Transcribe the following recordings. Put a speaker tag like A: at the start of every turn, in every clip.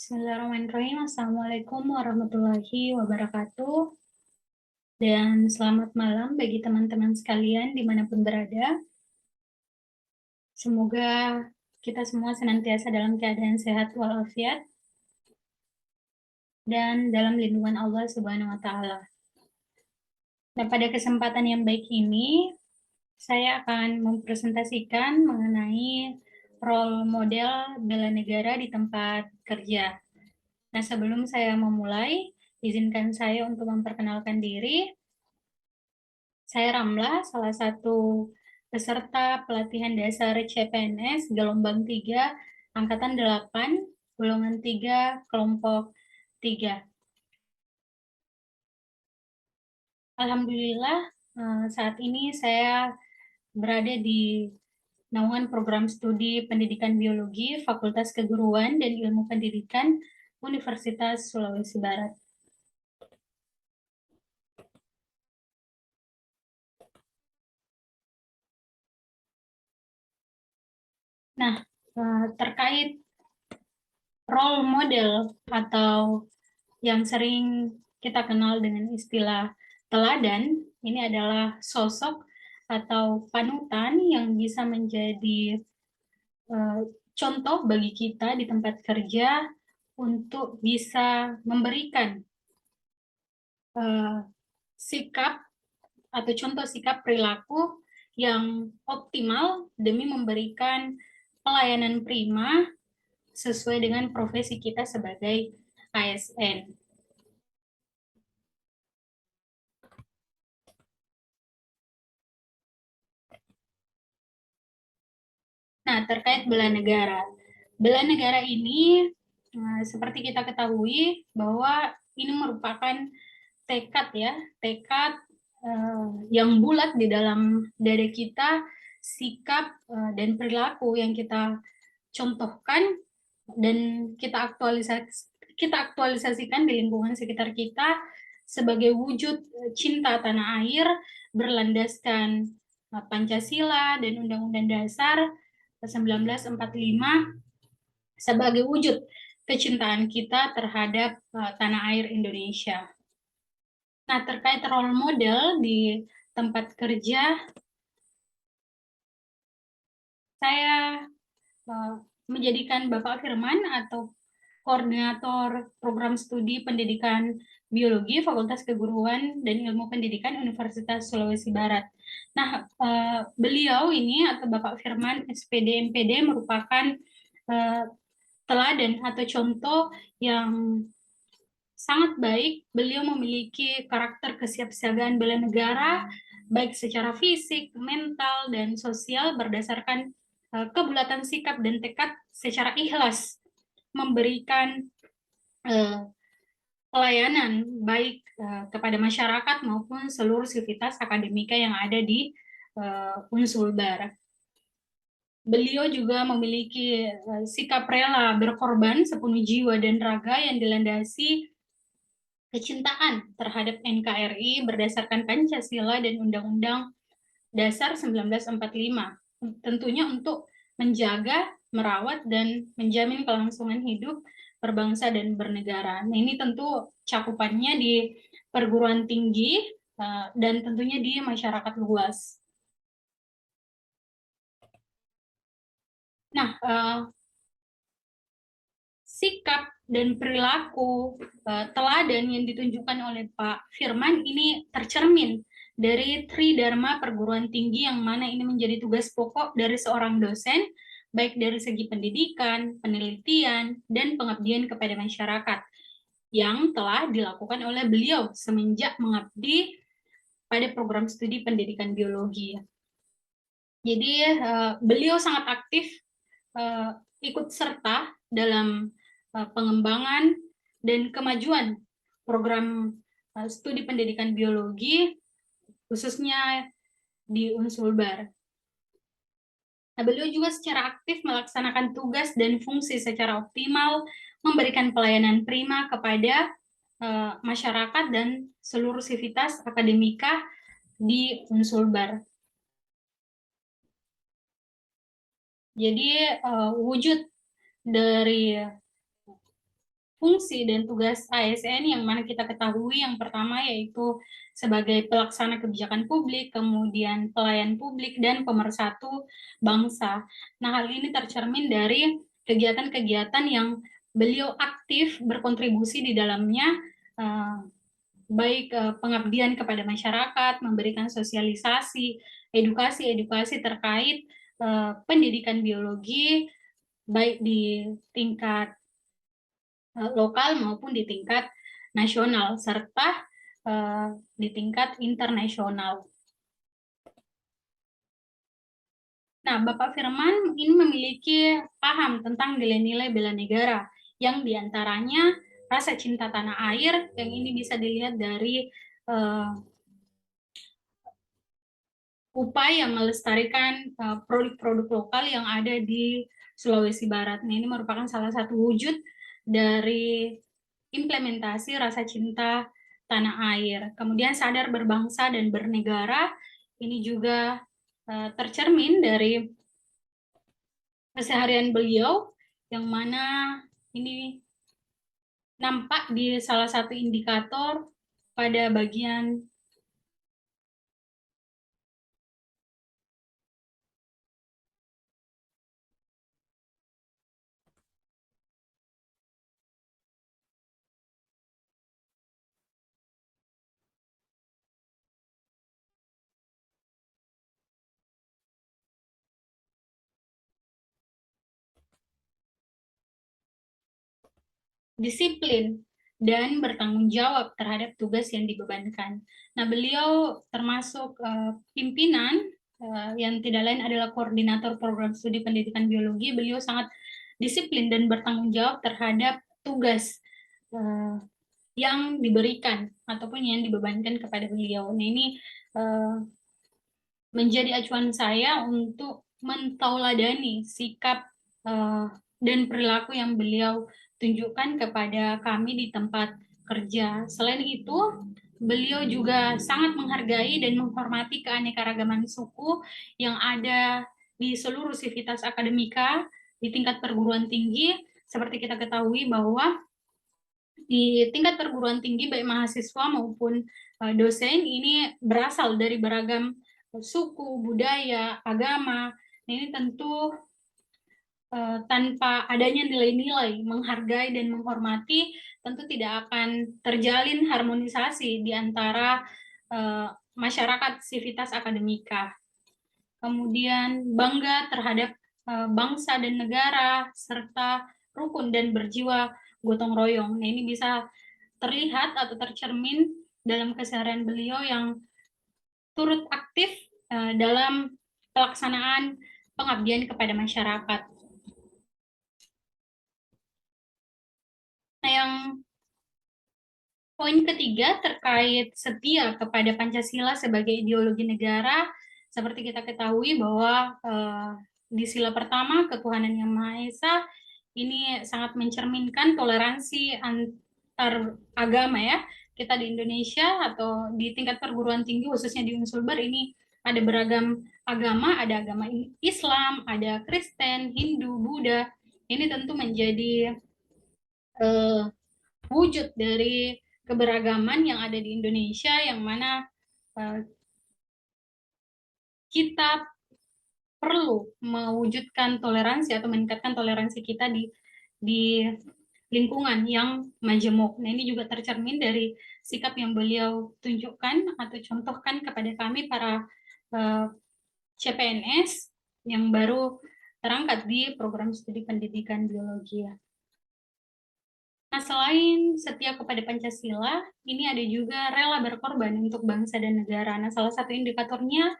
A: Bismillahirrahmanirrahim. Assalamualaikum warahmatullahi wabarakatuh. Dan selamat malam bagi teman-teman sekalian dimanapun berada. Semoga kita semua senantiasa dalam keadaan sehat walafiat dan dalam lindungan Allah Subhanahu wa Ta'ala. Nah, pada kesempatan yang baik ini, saya akan mempresentasikan mengenai role model bela negara di tempat kerja. Nah, sebelum saya memulai, izinkan saya untuk memperkenalkan diri. Saya Ramla, salah satu peserta pelatihan dasar CPNS gelombang 3, Angkatan 8, golongan 3, kelompok 3. Alhamdulillah, saat ini saya berada di naungan program studi Pendidikan Biologi, Fakultas Keguruan dan Ilmu Pendidikan, Universitas Sulawesi Barat. Nah, terkait role model atau yang sering kita kenal dengan istilah teladan, ini adalah sosok atau panutan yang bisa menjadi contoh bagi kita di tempat kerja untuk bisa memberikan sikap atau contoh sikap perilaku yang optimal demi memberikan pelayanan prima sesuai dengan profesi kita sebagai ASN. Nah, terkait bela negara. Bela negara ini, seperti kita ketahui, bahwa ini merupakan tekad ya, tekad yang bulat di dalam dada kita, sikap dan perilaku yang kita contohkan dan kita aktualisasikan di lingkungan sekitar kita sebagai wujud cinta tanah air berlandaskan Pancasila dan Undang-Undang Dasar 1945 sebagai wujud kecintaan kita terhadap tanah air Indonesia. Nah, terkait role model di tempat kerja, saya menjadikan Bapak Firman atau koordinator program studi pendidikan biologi Fakultas Keguruan dan Ilmu Pendidikan Universitas Sulawesi Barat. Nah, beliau ini atau Bapak Firman SPD MPD merupakan teladan atau contoh yang sangat baik. Beliau memiliki karakter kesiapsiagaan bela negara baik secara fisik, mental, dan sosial berdasarkan kebulatan sikap dan tekad secara ikhlas memberikan pelayanan baik kepada masyarakat maupun seluruh sivitas akademika yang ada di Unsulbar. Beliau juga memiliki sikap rela berkorban sepenuh jiwa dan raga yang dilandasi kecintaan terhadap NKRI berdasarkan Pancasila dan Undang-Undang Dasar 1945. Tentunya untuk menjaga, merawat, dan menjamin kelangsungan hidup berbangsa dan bernegara. Nah, ini tentu cakupannya di perguruan tinggi dan tentunya di masyarakat luas. Nah, sikap dan perilaku teladan yang ditunjukkan oleh Pak Firman ini tercermin dari Tridharma perguruan tinggi yang mana ini menjadi tugas pokok dari seorang dosen, baik dari segi pendidikan, penelitian, dan pengabdian kepada masyarakat yang telah dilakukan oleh beliau semenjak mengabdi pada program studi pendidikan biologi. Jadi beliau sangat aktif ikut serta dalam pengembangan dan kemajuan program studi pendidikan biologi khususnya di Unsulbar. Nah, beliau juga secara aktif melaksanakan tugas dan fungsi secara optimal, memberikan pelayanan prima kepada masyarakat dan seluruh sivitas akademika di Unsulbar. Jadi wujud dari fungsi dan tugas ASN yang mana kita ketahui yang pertama yaitu sebagai pelaksana kebijakan publik, kemudian pelayan publik, dan pemersatu bangsa. Nah, hal ini tercermin dari kegiatan-kegiatan yang beliau aktif berkontribusi di dalamnya, baik pengabdian kepada masyarakat, memberikan sosialisasi, edukasi-edukasi terkait pendidikan biologi, baik di tingkat lokal maupun di tingkat nasional, serta di tingkat internasional. Nah, Bapak Firman ini memiliki paham tentang nilai-nilai bela negara, yang diantaranya rasa cinta tanah air, yang ini bisa dilihat dari upaya melestarikan produk-produk lokal yang ada di Sulawesi Barat. Nah, ini merupakan salah satu wujud dari implementasi rasa cinta tanah air. Kemudian sadar berbangsa dan bernegara, ini juga tercermin dari keseharian beliau, yang mana ini nampak di salah satu indikator pada bagian disiplin dan bertanggung jawab terhadap tugas yang dibebankan. Nah, beliau termasuk pimpinan yang tidak lain adalah koordinator program studi pendidikan biologi. Beliau sangat disiplin dan bertanggung jawab terhadap tugas yang diberikan ataupun yang dibebankan kepada beliau. Nah, ini menjadi acuan saya untuk mentauladani sikap dan perilaku yang beliau tunjukkan kepada kami di tempat kerja. Selain itu, beliau juga sangat menghargai dan menghormati keanekaragaman suku yang ada di seluruh sivitas akademika di tingkat perguruan tinggi. Seperti kita ketahui bahwa di tingkat perguruan tinggi baik mahasiswa maupun dosen ini berasal dari beragam suku, budaya, agama. Ini tentu tanpa adanya nilai-nilai menghargai dan menghormati, tentu tidak akan terjalin harmonisasi di antara masyarakat sivitas akademika. Kemudian bangga terhadap bangsa dan negara, serta rukun dan berjiwa gotong royong. Nah, ini bisa terlihat atau tercermin dalam keseharian beliau yang turut aktif dalam pelaksanaan pengabdian kepada masyarakat. Nah, yang poin ketiga terkait setia kepada Pancasila sebagai ideologi negara, seperti kita ketahui bahwa di sila pertama ketuhanan yang Maha Esa ini sangat mencerminkan toleransi antar agama ya. Kita di Indonesia atau di tingkat perguruan tinggi khususnya di Unsulbar ini ada beragam agama, ada agama Islam, ada Kristen, Hindu, Buddha. Ini tentu menjadi wujud dari keberagaman yang ada di Indonesia, yang mana kita perlu mewujudkan toleransi atau meningkatkan toleransi kita di lingkungan yang majemuk. Nah, ini juga tercermin dari sikap yang beliau tunjukkan atau contohkan kepada kami para CPNS yang baru terangkat di program studi pendidikan biologi. Nah, selain setia kepada Pancasila, ini ada juga rela berkorban untuk bangsa dan negara. Nah, salah satu indikatornya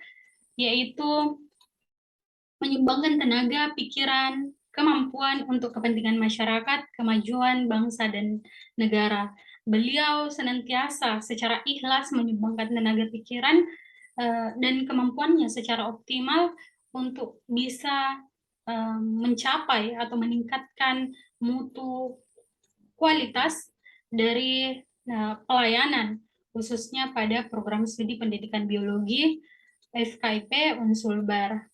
A: yaitu menyumbangkan tenaga, pikiran, kemampuan untuk kepentingan masyarakat, kemajuan bangsa dan negara. Beliau senantiasa secara ikhlas menyumbangkan tenaga pikiran dan kemampuannya secara optimal untuk bisa mencapai atau meningkatkan mutu kualitas dari pelayanan, khususnya pada program studi pendidikan biologi FKIP Unsulbar.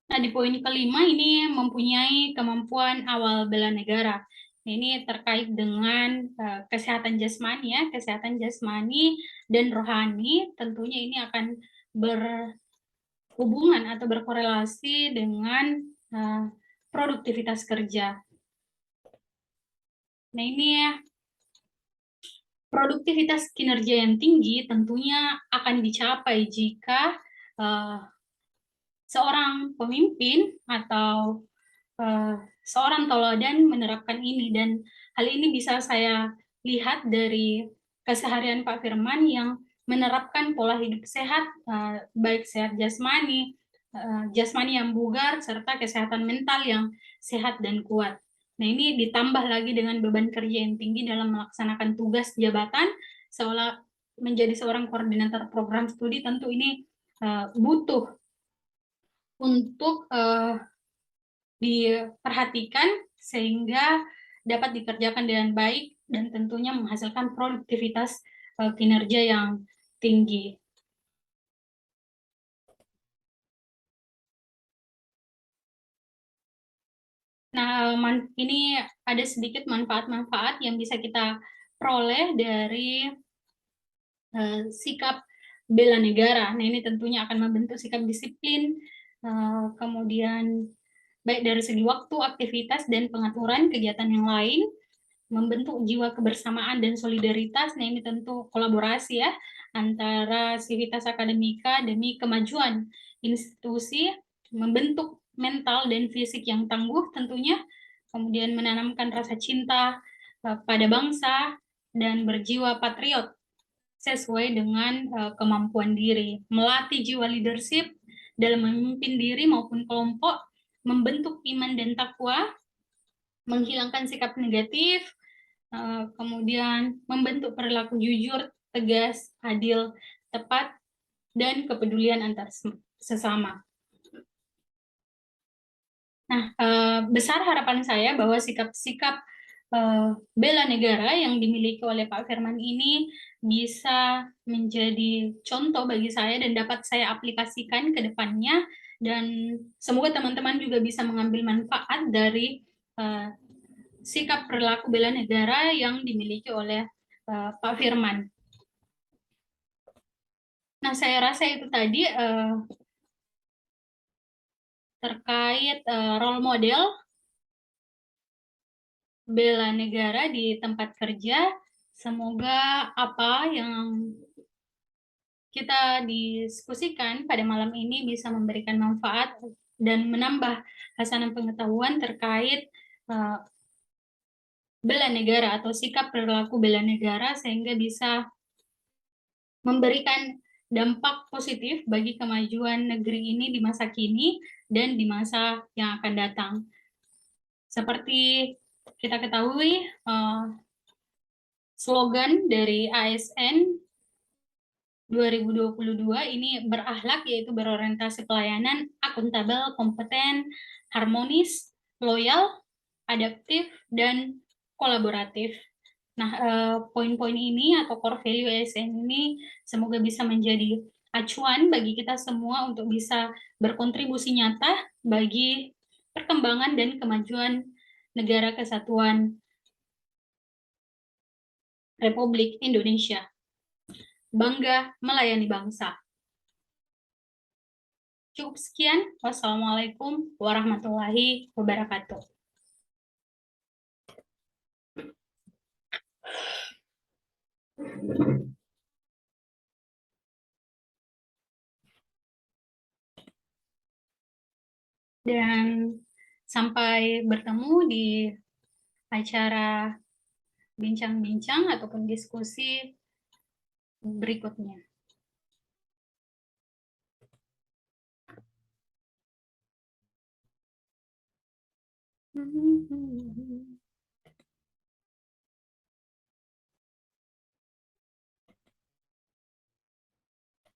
A: Nah, di poin kelima ini mempunyai kemampuan awal bela negara. Nah, ini terkait dengan kesehatan jasmani ya, kesehatan jasmani dan rohani. Tentunya ini akan berhubungan atau berkorelasi dengan produktivitas kerja. Nah, ini ya, produktivitas kinerja yang tinggi tentunya akan dicapai jika seorang pemimpin atau seorang teladan menerapkan ini, dan hal ini bisa saya lihat dari keseharian Pak Firman yang menerapkan pola hidup sehat, baik sehat jasmani, jasmani yang bugar, serta kesehatan mental yang sehat dan kuat. Nah, ini ditambah lagi dengan beban kerja yang tinggi dalam melaksanakan tugas jabatan, seolah menjadi seorang koordinator program studi. Tentu ini butuh untuk diperhatikan sehingga dapat dikerjakan dengan baik dan tentunya menghasilkan produktivitas kinerja yang tinggi. Nah, ini ada sedikit manfaat-manfaat yang bisa kita peroleh dari sikap bela negara. Nah, ini tentunya akan membentuk sikap disiplin, kemudian baik dari segi waktu, aktivitas, dan pengaturan kegiatan yang lain, membentuk jiwa kebersamaan dan solidaritas. Nah, ini tentu kolaborasi ya antara sivitas akademika demi kemajuan institusi, membentuk mental dan fisik yang tangguh tentunya, kemudian menanamkan rasa cinta pada bangsa dan berjiwa patriot sesuai dengan kemampuan diri, melatih jiwa leadership dalam memimpin diri maupun kelompok, membentuk iman dan takwa, menghilangkan sikap negatif, kemudian membentuk perilaku jujur, tegas, adil, tepat, dan kepedulian antar sesama. Nah, besar harapan saya bahwa sikap-sikap bela negara yang dimiliki oleh Pak Firman ini bisa menjadi contoh bagi saya dan dapat saya aplikasikan ke depannya, dan semoga teman-teman juga bisa mengambil manfaat dari sikap perilaku bela negara yang dimiliki oleh Pak Firman. Nah, saya rasa itu tadi terkait role model bela negara di tempat kerja. Semoga apa yang kita diskusikan pada malam ini bisa memberikan manfaat dan menambah hasanah pengetahuan terkait bela negara atau sikap perilaku bela negara, sehingga bisa memberikan dampak positif bagi kemajuan negeri ini di masa kini dan di masa yang akan datang. Seperti kita ketahui, slogan dari ASN 2022 ini berakhlak, yaitu berorientasi pelayanan, akuntabel, kompeten, harmonis, loyal, adaptif, dan kolaboratif. Nah, poin-poin ini atau core value ASN ini semoga bisa menjadi acuan bagi kita semua untuk bisa berkontribusi nyata bagi perkembangan dan kemajuan negara kesatuan Republik Indonesia. Bangga melayani bangsa. Cukup sekian. Wassalamualaikum warahmatullahi wabarakatuh. Dan sampai bertemu di acara bincang-bincang ataupun diskusi berikutnya.